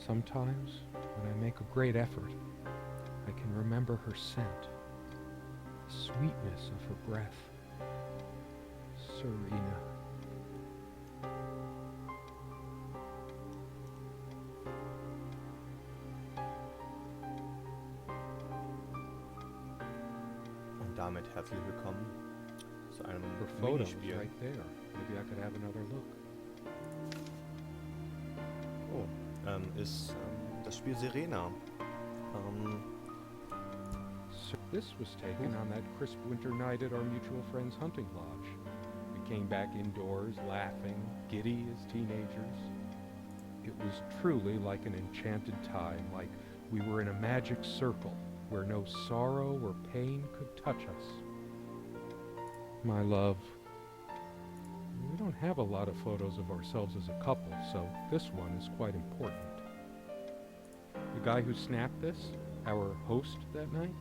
Sometimes, when I make a great effort, I can remember her scent, the sweetness of her breath. Serena. Und damit herzlich willkommen zu einem Her photo's Minispiel. right there. Maybe I could have another look. Ist das Spiel Serena. This was taken on that crisp winter night at our mutual friend's hunting lodge. We came back indoors, laughing, giddy as teenagers. It was truly like an enchanted time, like we were in a magic circle where no sorrow or pain could touch us. My love, we don't have a lot of photos of ourselves as a couple, so this one is quite important. The guy who snapped this, our host that night,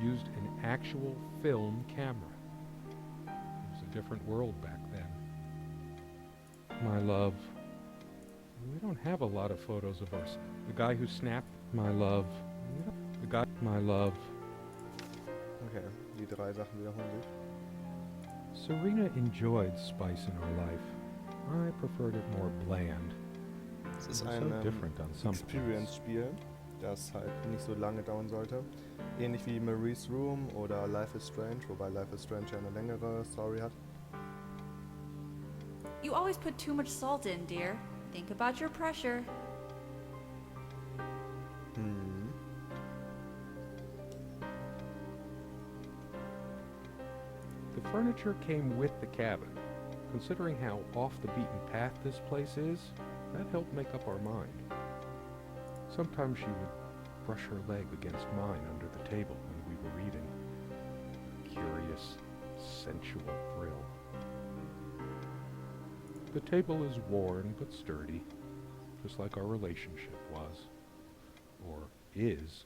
used an actual film camera. It was a different world back then. My love, we don't have a lot of photos of us. The guy who snapped, my love, my love. Okay, die drei Sachen wiederholen sich. Serena enjoyed spice in her life. I preferred it more bland. Es It ist was ein so different on some points. Experience-Spiel, das halt nicht so lange dauern sollte. Ähnlich wie Marie's Room oder Life is Strange, wobei Life is Strange ja eine längere Story hat. You always put too much salt in, dear. Think about your pressure. The furniture came with the cabin. Considering how off the beaten path this place is, that helped make up our mind. Sometimes she would brush her leg against mine under the table when we were reading. Curious, sensual thrill. The table is worn but sturdy, just like our relationship was. Or is.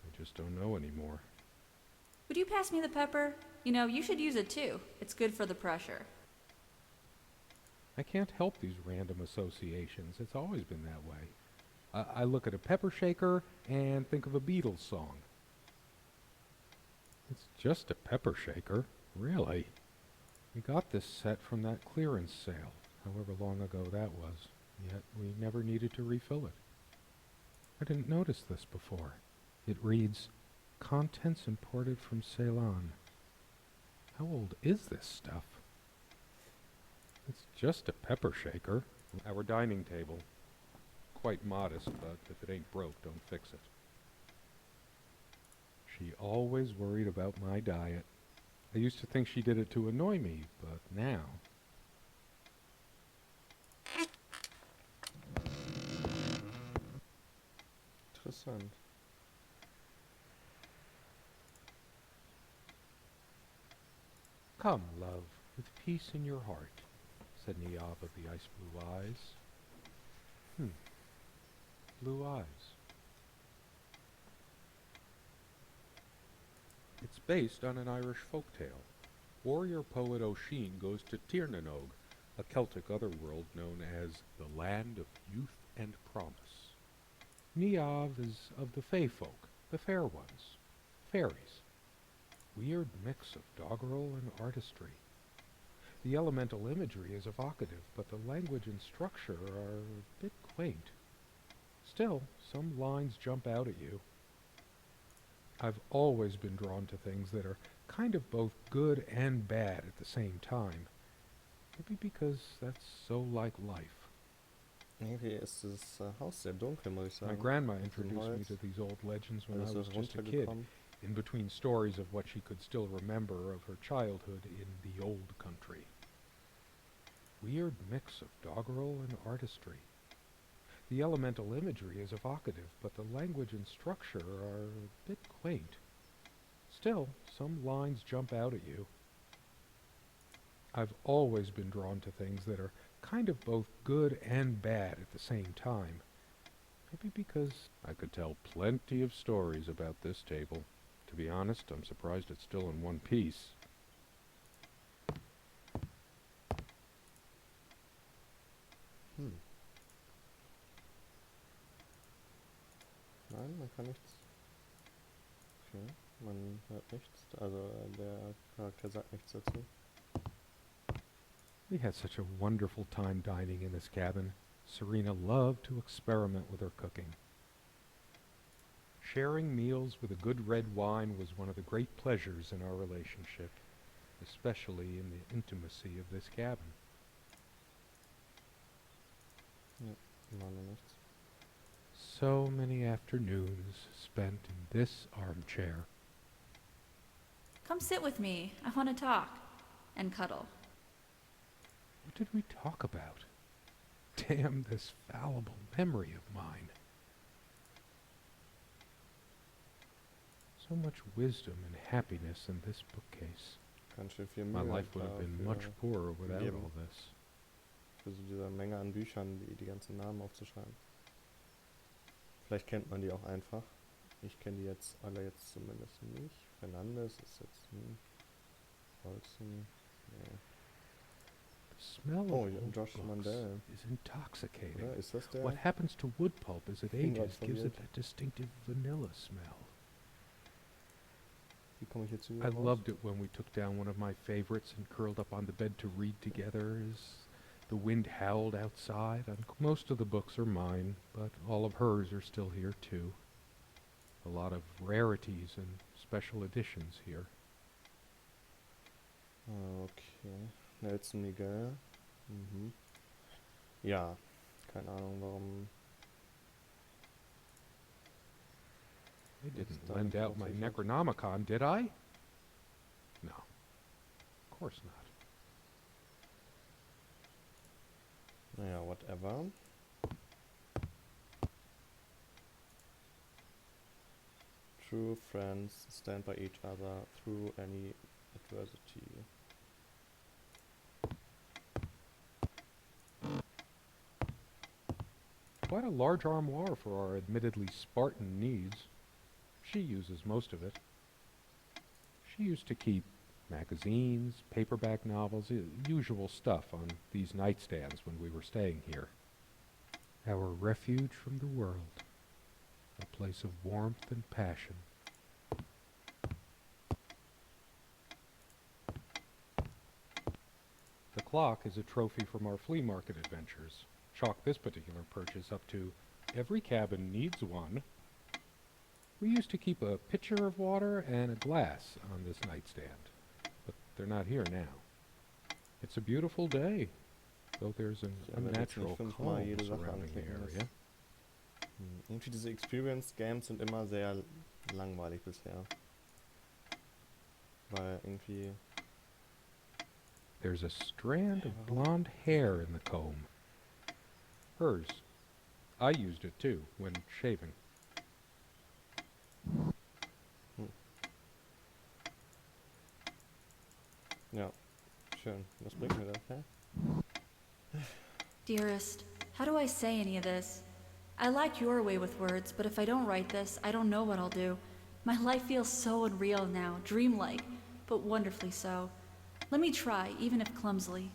I just don't know anymore. Would you pass me the pepper? You know, you should use it too. It's good for the pressure. I can't help these random associations. It's always been that way. I look at a pepper shaker and think of a Beatles song. It's just a pepper shaker, really. We got this set from that clearance sale, however long ago that was, yet we never needed to refill it. I didn't notice this before. It reads, "Contents imported from Ceylon." How old is this stuff? It's just a pepper shaker. Our dining table. Quite modest, but if it ain't broke, don't fix it. She always worried about my diet. I used to think she did it to annoy me, but now... Interessant. Come, love, with peace in your heart, said Niamh of the ice-blue eyes. Blue eyes. It's based on an Irish folktale. Warrior poet O'Sheen goes to Tirnanog, a Celtic otherworld known as the Land of Youth and Promise. Niamh is of the Fey folk, the fair ones, fairies. Weird mix of doggerel and artistry. The elemental imagery is evocative, but the language and structure are a bit quaint. Still, some lines jump out at you. I've always been drawn to things that are kind of both good and bad at the same time. Maybe because that's so like life. Irgendwie ist das Haus sehr dunkel, muss ich sagen. My grandma introduced me Holz. to these old legends when I Alles was ist just a kid, runtergekommen. in between stories of what she could still remember of her childhood in the old country. Weird mix of doggerel and artistry. The elemental imagery is evocative, but the language and structure are a bit quaint. Still, some lines jump out at you. I've always been drawn to things that are kind of both good and bad at the same time. Maybe because I could tell plenty of stories about this table. To be honest, I'm surprised it's still in one piece. kann nichts. Okay, man hört nichts. Also der Charakter sagt nichts dazu. We had such a wonderful time dining in this cabin. Serena loved to experiment with her cooking. Sharing meals with a good red wine was one of the great pleasures in our relationship, especially in the intimacy of this cabin. Ja, immer noch nichts. So many afternoons spent in this armchair. Come sit with me. I want to talk. And cuddle. What did we talk about? Damn this fallible memory of mine. So much wisdom and happiness in this bookcase. Ganz schön viel My Mühe life would have been für, much poorer without gegeben. all this. für so diese Menge an Büchern, die ganzen Namen aufzuschreiben. Vielleicht kennt man die auch einfach. Ich kenne die jetzt alle zumindest nicht. Fernandes ist jetzt Olsen. Nee. The smell Oh, of ja, old Josh books Mandel. is intoxicating. Oder? Ist das der? What happens to wood pulp as it bin grad ages gives it verwirrt. a distinctive vanilla smell. Wie komme ich jetzt hier I raus? loved it when we took down one of my favorites and curled up on the bed to read together as the wind howled outside. Most of the books are mine, but all of hers are still here too. A lot of rarities and special editions here. Okay. Nelson Miguel. Mhm. Ja, keine Ahnung warum. I It's didn't done lend out my translation. Necronomicon, did I? No. Of course not. Naja, whatever. True friends stand by each other through any adversity. Quite a large armoire for our admittedly Spartan needs. She uses most of it. She used to keep magazines, paperback novels, usual stuff on these nightstands when we were staying here. Our refuge from the world. A place of warmth and passion. The clock is a trophy from our flea market adventures. Chalk this particular purchase up to every cabin needs one. We used to keep a pitcher of water and a glass on this nightstand, but they're not here now. It's a beautiful day, though there's an Ja, wenn wir jetzt nicht unnatural fünfmal calm jede Sache surrounding the anklicken, das- area. Irgendwie diese Experience Games sind immer sehr langweilig bisher. Weil irgendwie. There's a strand of blonde hair in the comb. Hers. I used it too, when shaving. Ja, schön. Was bringt mir das, hä? Dearest, how do I say any of this? I like your way with words, but if I don't write this, I don't know what I'll do. My life feels so unreal now, dreamlike, but wonderfully so. Let me try, even if clumsily.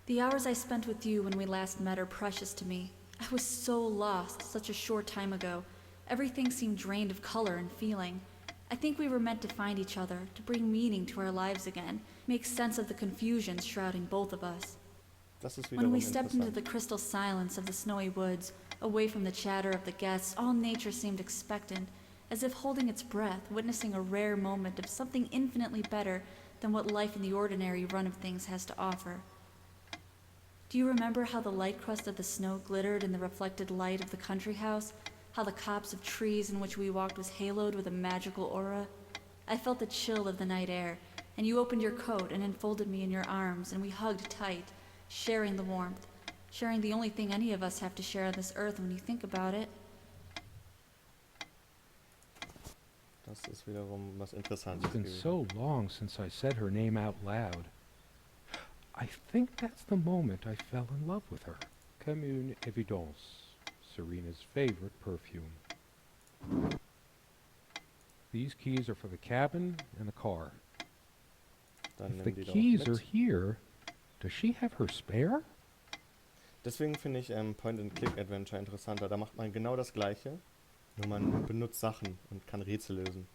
The hours I spent with you when we last met are precious to me. I was so lost such a short time ago. Everything seemed drained of color and feeling. I think we were meant to find each other, to bring meaning to our lives again, make sense of the confusion shrouding both of us. Das ist When wiederum we stepped into interessant. the crystal silence of the snowy woods, away from the chatter of the guests, all nature seemed expectant, as if holding its breath, witnessing a rare moment of something infinitely better than what life in the ordinary run of things has to offer. Do you remember how the light crust of the snow glittered in the reflected light of the country house? How the copse of trees in which we walked was haloed with a magical aura? I felt the chill of the night air, and you opened your coat and enfolded me in your arms, and we hugged tight, sharing the warmth, sharing the only thing any of us have to share on this earth when you think about it. Das ist wiederum was Interessantes It's been gewesen. so long since I said her name out loud. I think that's the moment I fell in love with her. Comme une évidence, Serena's favorite perfume. These keys are for the cabin and the car. Dann If the nimm die doch keys are mit. here, does she have her spare? Deswegen finde ich Point-and-Click-Adventure interessanter. Da macht man genau das Gleiche. Nur man benutzt Sachen und kann Rätsel lösen.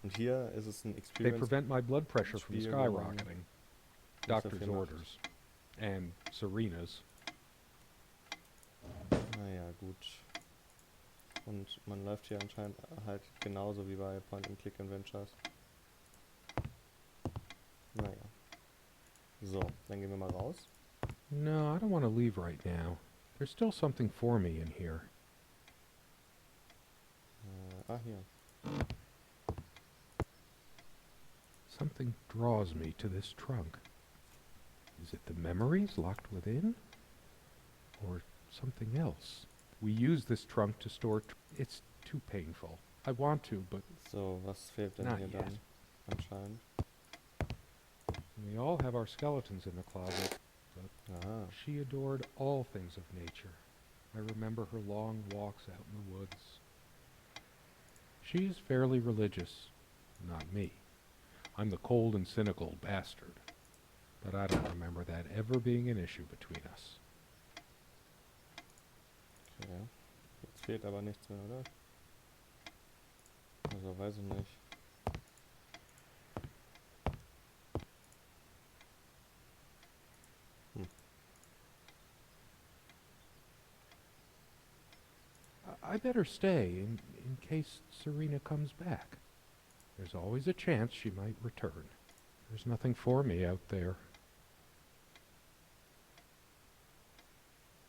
Und hier ist es ein They Experience. prevent my blood pressure from Spiel, wo man skyrocketing. nicht so Doctor's viel macht. orders. And Serena's. Naja, gut. Und man läuft hier anscheinend halt genauso wie bei Point-and-Click-Adventures. Naja. So, dann gehen wir mal raus. No, I don't want to leave right now. There's still something for me in here. Hier. Something draws me to this trunk. Is it the memories locked within? Or something else? We use this trunk to store... It's too painful. I want to, but So, was fehlt denn Not hier yet. dann? Anscheinend. we all have our skeletons in the closet. Aha. She adored all things of nature. I remember her long walks out in the woods. She's fairly religious. Not me. I'm the cold and cynical bastard. But I don't remember that ever being an issue between us. Okay. Jetzt fehlt aber nichts mehr, oder? Also, weiß ich nicht. I better stay in case Serena comes back. There's always a chance she might return. There's nothing for me out there.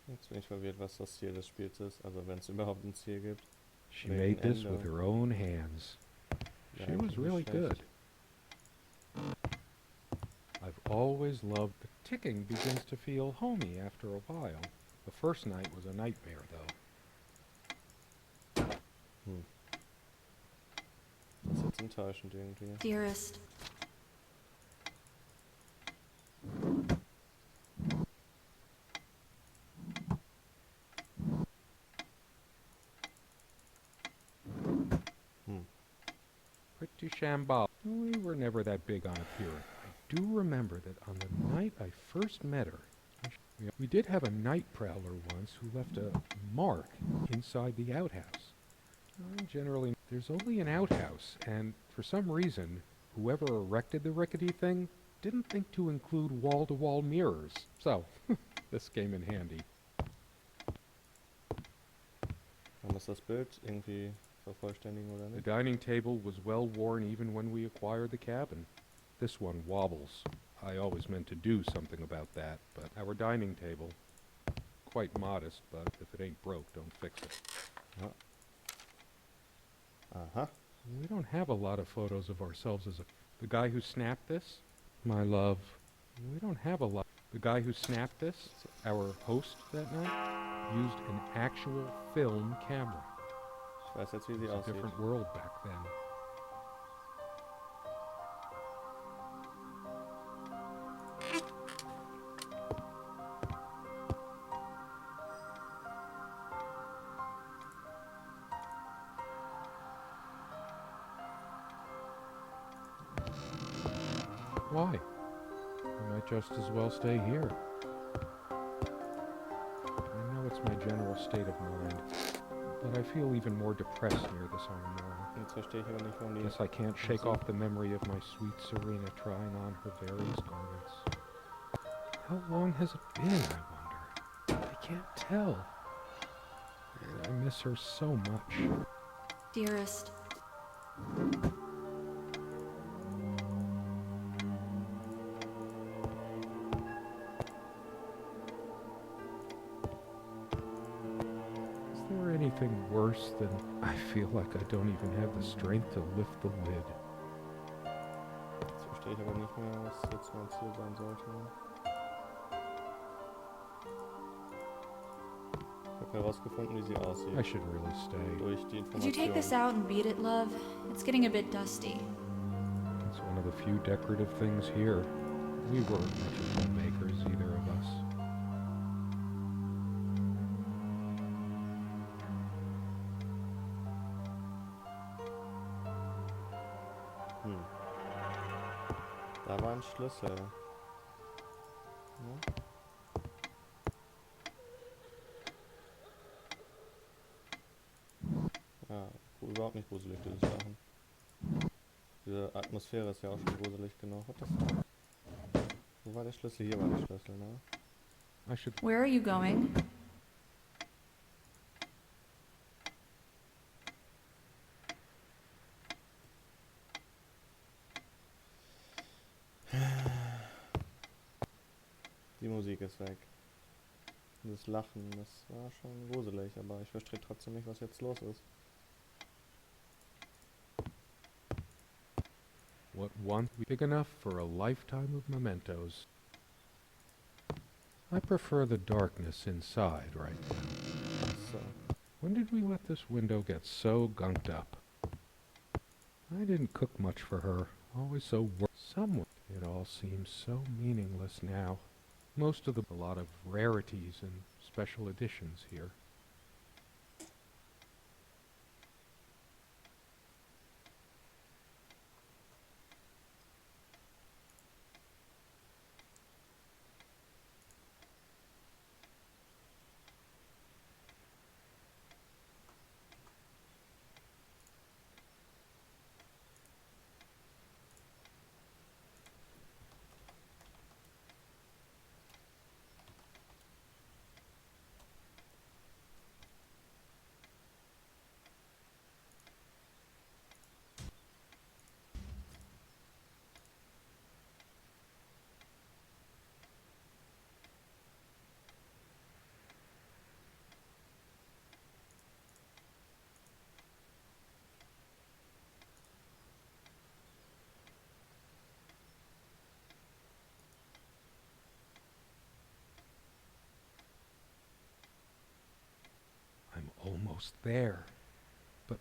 Jetzt bin ich verwirrt, was das Ziel des Spiels ist. Also, wenn es überhaupt ein Ziel gibt. She Wegen made this Ende. with her own hands. Ja, She eigentlich was really nicht schlecht. good. I've always loved the ticking begins to feel homey after a while. The first night was a nightmare, though. Das ist jetzt enttäuschend irgendwie. Dearest, Pretty shambolic. We were never that big on appearance. I do remember that on the night I first met her, we did have a night prowler once who left a mark inside the outhouse. Generally, there's only an outhouse, and for some reason, whoever erected the rickety thing didn't think to include wall-to-wall mirrors. So, this came in handy. Man muss das Bild irgendwie vervollständigen oder The nicht? dining table was well worn even when we acquired the cabin. This one wobbles. I always meant to do something about that, but our dining table, quite modest, but if it ain't broke, don't fix it. Aha. We don't have a lot of photos of ourselves as the guy who snapped this, my love. We don't have a lot. The guy who snapped this, our host that night, used an actual film camera. Ich weiß jetzt, wie It sie was a aussieht. different world back then. Why? I might just as well stay here. I know it's my general state of mind, but I feel even more depressed near this armoire. Jetzt verstehe ich aber nicht, warum die... Guess I can't shake off the memory of my sweet Serena trying on her various garments. How long has it been, I wonder? I can't tell. And I miss her so much. dearest, Is there anything worse than I feel like I don't even have the strength to lift the lid? Jetzt verstehe ich aber nicht mehr, was jetzt mein Ziel sein sollte. Ich habe herausgefunden, wie sie aussieht. I should really stay. Durch die could you take this Information. out and beat it, love? It's getting a bit dusty. It's one of the few decorative things here. We weren't much of homemakers, either of us. Da war ein Schlüssel. Ja? Ja. überhaupt nicht gruselig, diese Sachen. Diese Atmosphäre ist ja auch schon gruselig genug. What the fuck? Wo war der Schlüssel? Hier war der Schlüssel, ne? I should... Where are you going? Die Musik ist weg. Das Lachen, das war schon gruselig, aber ich verstehe trotzdem nicht, was jetzt los ist. What one big enough for a lifetime of mementos. I prefer the darkness inside right now. So. When did we let this window get so gunked up? I didn't cook much for her. Always so someone. It all seems so meaningless now. Most of a lot of rarities and special editions here. I'm almost there. But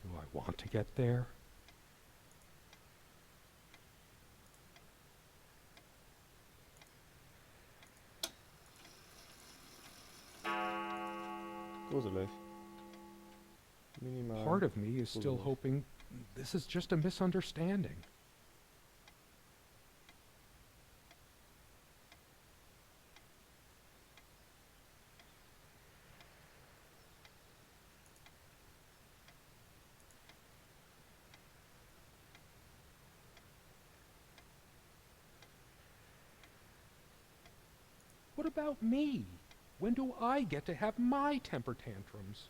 do I want to get there? Gruselig. Minimal. Part of me is still gruselig. hoping this is just a misunderstanding. What about me? When do I get to have my temper tantrums?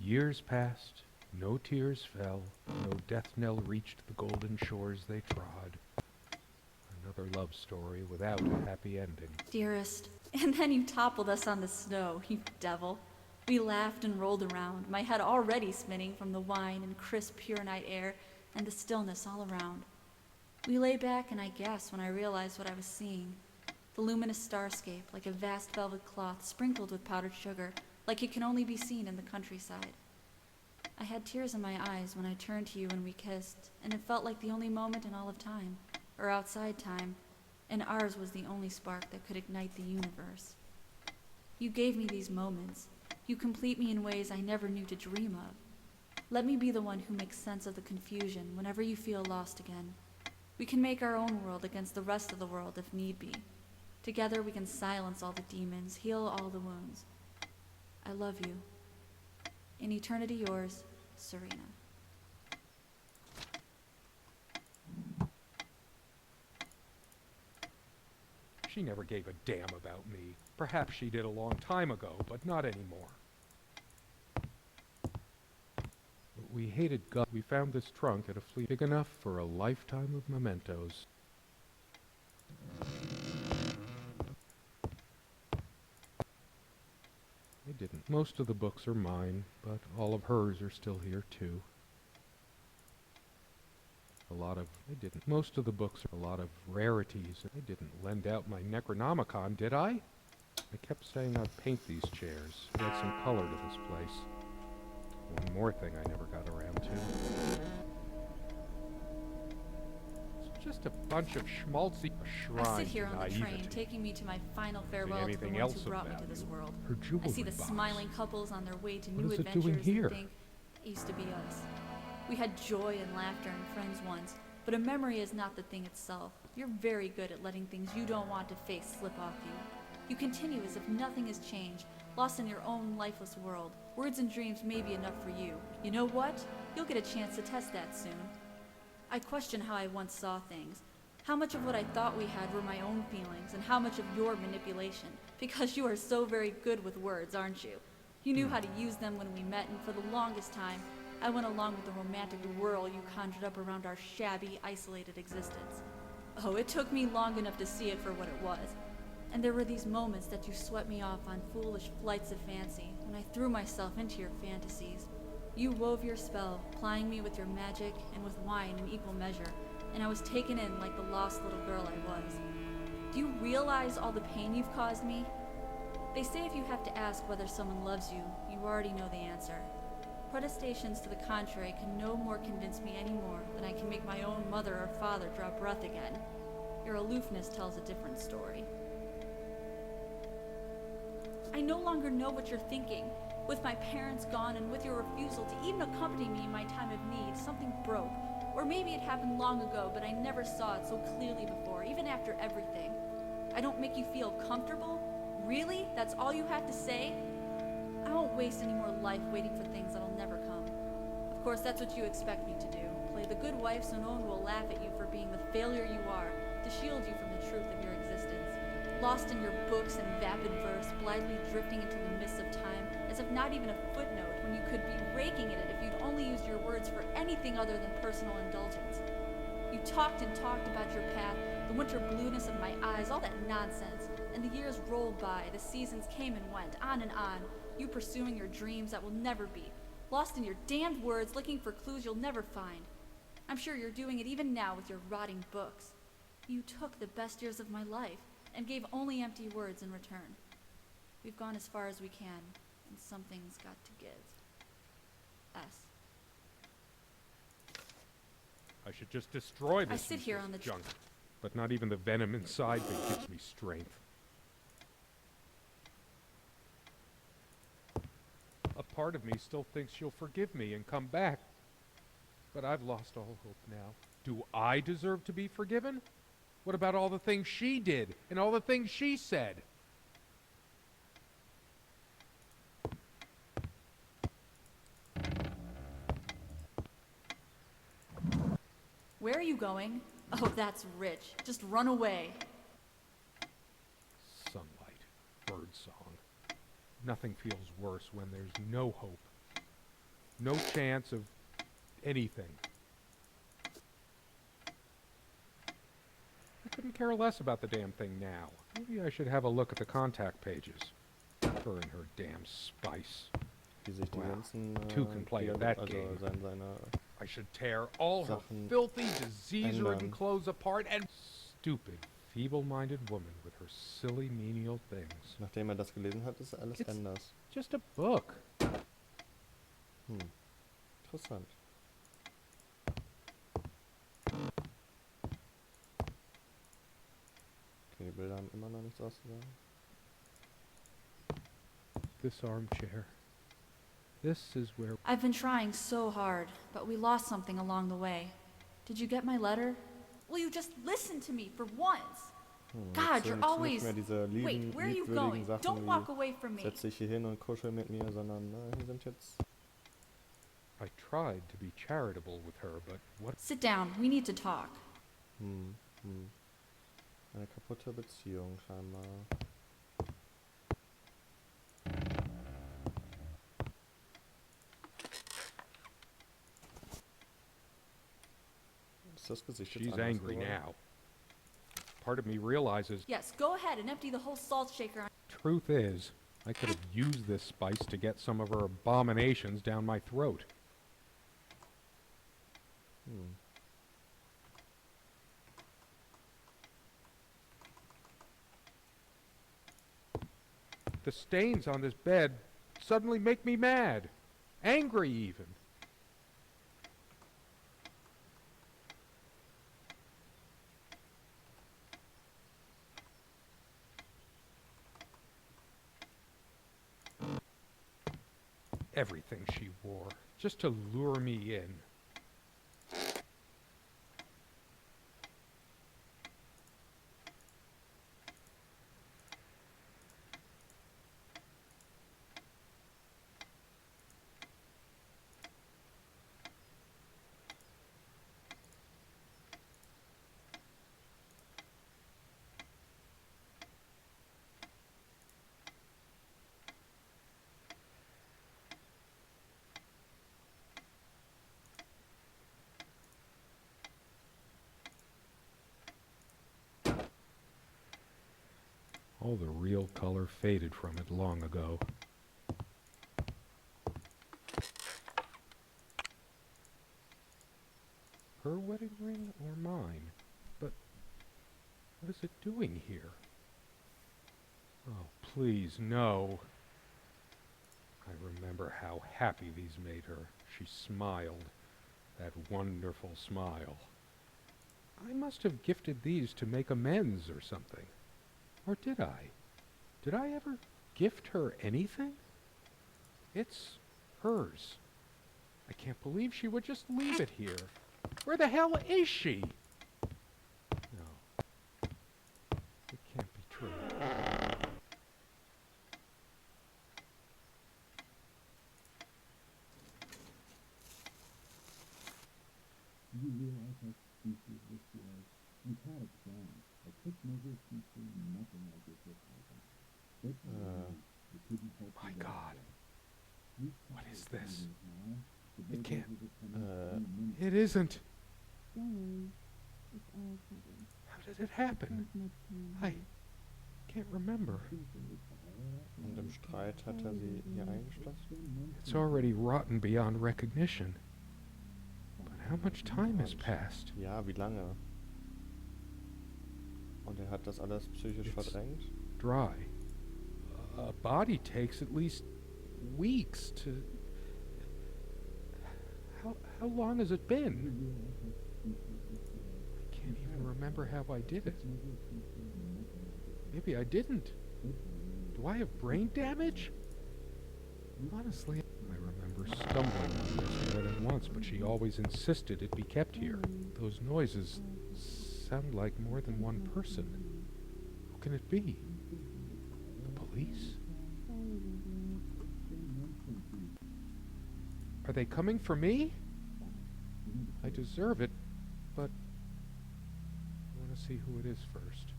Years passed, no tears fell, no death knell reached the golden shores they trod. Another love story without a happy ending. Dearest. And then you toppled us on the snow, you devil. We laughed and rolled around, my head already spinning from the wine and crisp, pure night air and the stillness all around. We lay back, and I gasped when I realized what I was seeing. The luminous starscape, like a vast velvet cloth sprinkled with powdered sugar, like it can only be seen in the countryside. I had tears in my eyes when I turned to you and we kissed, and it felt like the only moment in all of time, or outside time, and ours was the only spark that could ignite the universe. You gave me these moments. You complete me in ways I never knew to dream of. Let me be the one who makes sense of the confusion whenever you feel lost again. We can make our own world against the rest of the world if need be. Together we can silence all the demons, heal all the wounds. I love you. In eternity yours, Serena. She never gave a damn about me. Perhaps she did a long time ago, but not anymore. We hated God. We found this trunk at a flea big enough for a lifetime of mementos. I didn't. Most of the books are mine, but all of hers are still here too. I didn't. Most of the books are a lot of rarities. I didn't lend out my Necronomicon, did I? I kept saying I'd paint these chairs, add some color to this place. One more thing I never got around to. It's just Just a bunch of schmaltzy shrines. I sit here on the train, naivety. taking me to my final farewell to the anything ones else who of brought me to this value? world. Her jewelry I see the box. smiling couples on their way to What new is it adventures doing here? and think, it used to be us. We had joy and laughter and friends once, but a memory is not the thing itself. You're very good at letting things you don't want to face slip off you. You continue as if nothing has changed, lost in your own lifeless world. Words and dreams may be enough for you. You know what? You'll get a chance to test that soon. I question how I once saw things. How much of what I thought we had were my own feelings, and how much of your manipulation, because you are so very good with words, aren't you? You knew how to use them when we met, and for the longest time, I went along with the romantic whirl you conjured up around our shabby, isolated existence. Oh, it took me long enough to see it for what it was. And there were these moments that you swept me off on foolish flights of fancy, when I threw myself into your fantasies. You wove your spell, plying me with your magic and with wine in equal measure, and I was taken in like the lost little girl I was. Do you realize all the pain you've caused me? They say if you have to ask whether someone loves you, you already know the answer. Protestations to the contrary can no more convince me anymore than I can make my own mother or father draw breath again. Your aloofness tells a different story. I no longer know what you're thinking. With my parents gone and with your refusal to even accompany me in my time of need, something broke. Or maybe it happened long ago, but I never saw it so clearly before, even after everything. I don't make you feel comfortable? Really? That's all you have to say? I won't waste any more life waiting for things that'll never come. Of course, that's what you expect me to do. Play the good wife so no one will laugh at you for being the failure you are, to shield you from the truth of your existence. Lost in your books and vapid verse, blithely drifting into the mists of time, as if not even a footnote, when you could be raking at it if you'd only used your words for anything other than personal indulgence. You talked and talked about your path, the winter blueness of my eyes, all that nonsense. And the years rolled by, the seasons came and went, on and on, you pursuing your dreams that will never be, lost in your damned words, looking for clues you'll never find. I'm sure you're doing it even now with your rotting books. You took the best years of my life, and gave only empty words in return. We've gone as far as we can, and something's got to give. S. I should just destroy this I sit here useless on the junk. But not even the venom inside that gives me strength. A part of me still thinks she'll forgive me and come back. But I've lost all hope now. Do I deserve to be forgiven? What about all the things she did and all the things she said? Where are you going? Oh, that's rich. Just run away. Sunlight, birdsong. Nothing feels worse when there's no hope. No chance of anything. I couldn't care less about the damn thing now. Maybe I should have a look at the contact pages. Her and her damn spice. Wie sich die Wow. ganzen Two can play at that game. seine I should tear all her Sachen filthy, disease-ridden ändern. clothes apart and stupid, feeble-minded woman with her silly, menial things. Nachdem er das gelesen hat, ist alles It's- anders. Just a book. Interessant. Okay, die Bilder haben immer noch nichts auszusagen. This armchair. This is where... I've been trying so hard, but we lost something along the way. Did you get my letter? Will you just listen to me for once? God, Jetzt you're sind always... nicht mehr diese Wait, where are you liebwürdigen going? Sachen Don't walk wie away from me. setz dich hier hin und kuschel mit mir, sondern hier sind jetzt... I tried to be charitable with her, but what... Sit down. We need to talk. Eine kaputte Beziehung scheinbar. Ist das Gesicht jetzt She's anders angry geworden? now. Part of me realizes, Yes, go ahead and empty the whole salt shaker on... truth is, I could have used this spice to get some of her abominations down my throat. The stains on this bed suddenly make me mad. Angry, even. everything she wore, just to lure me in. All the real color faded from it long ago. Her wedding ring or mine? But what is it doing here? Oh, please, no. I remember how happy these made her. She smiled, that wonderful smile. I must have gifted these to make amends or something. Or did I? Did I ever gift her anything? It's hers. I can't believe she would just leave it here. Where the hell is she? No. It can't be true. You realize how stupid this was? We had a plan. I took measures to ensure nothing like this would happen. But we couldn't help My you God. What is this? now. The It can't. bulldozers are coming any minute. It isn't. Don't worry. It's all covered. How did it happen? Spent much time I here. can't remember. Und im Streit hat er sie hier eingeschlossen. It's already rotten beyond recognition. But how much time has passed? Ja, wie lange? Und er hat das alles psychisch It's- verdrängt? Dry. A body takes at least weeks to... How long has it been? I can't even remember how I did it. Maybe I didn't. Do I have brain damage? Honestly, I remember stumbling on this more than once, but she always insisted it be kept here. Those noises sound like more than one person. Who can it be? The police? Are they coming for me? I deserve it, but I want to see who it is first.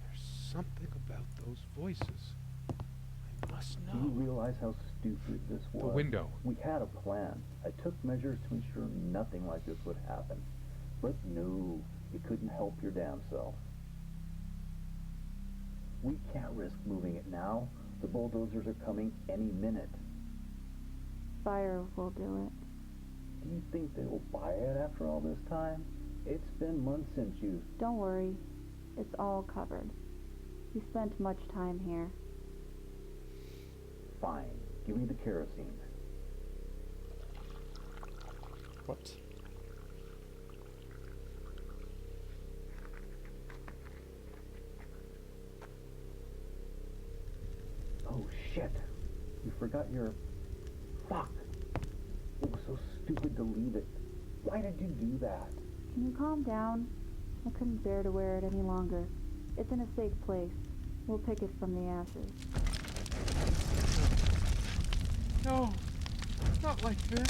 There's something about those voices. I must Do you know. realize how stupid this was? The window. We had a plan. I took measures to ensure nothing like this would happen. But no, you couldn't help your damn self. We can't risk moving it now. The bulldozers are coming any minute. Fire will do it. Do you think they will buy it after all this time? It's been months since you... Don't worry. It's all covered. We spent much time here. Fine. Give me the kerosene. What? Oh, shit. You forgot your... Fuck. It was so stupid to leave it. Why did you do that? Can you calm down? I couldn't bear to wear it any longer. It's in a safe place. We'll pick it from the ashes. No, not like this.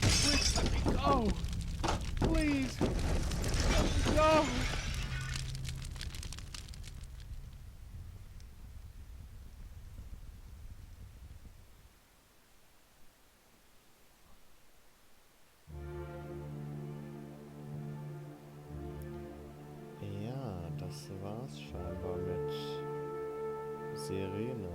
Please let me go. Please. Let me go. Ja, das war's scheinbar mit Serena.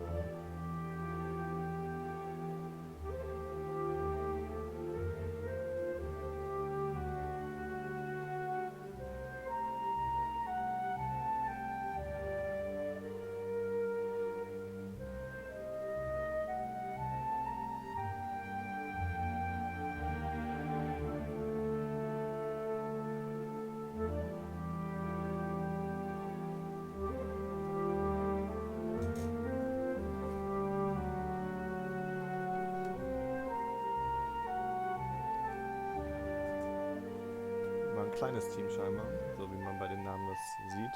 kleines Team scheinbar, so wie man bei den Namen das sieht.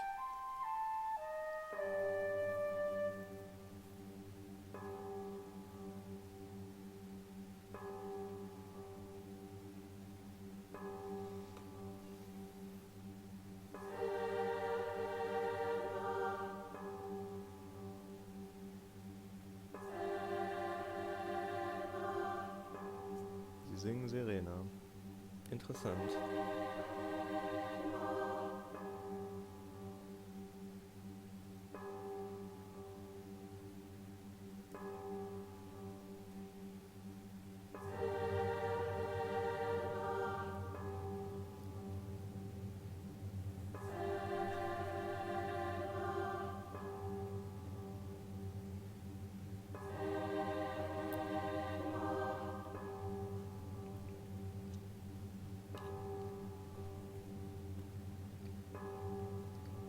Sie singen Serena. Interessant.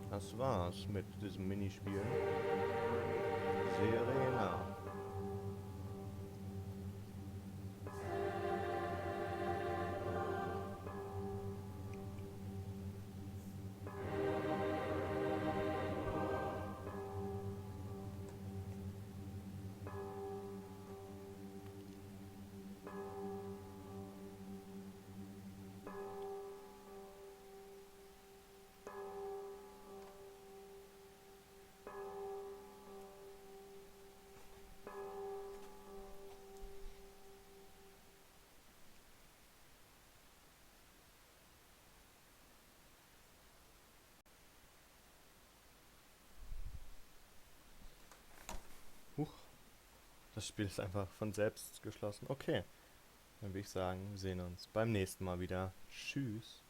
Das war's mit diesem Minispiel. Serena. Huch. Das Spiel ist einfach von selbst geschlossen. Okay. Dann würde ich sagen, wir sehen uns beim nächsten Mal wieder. Tschüss.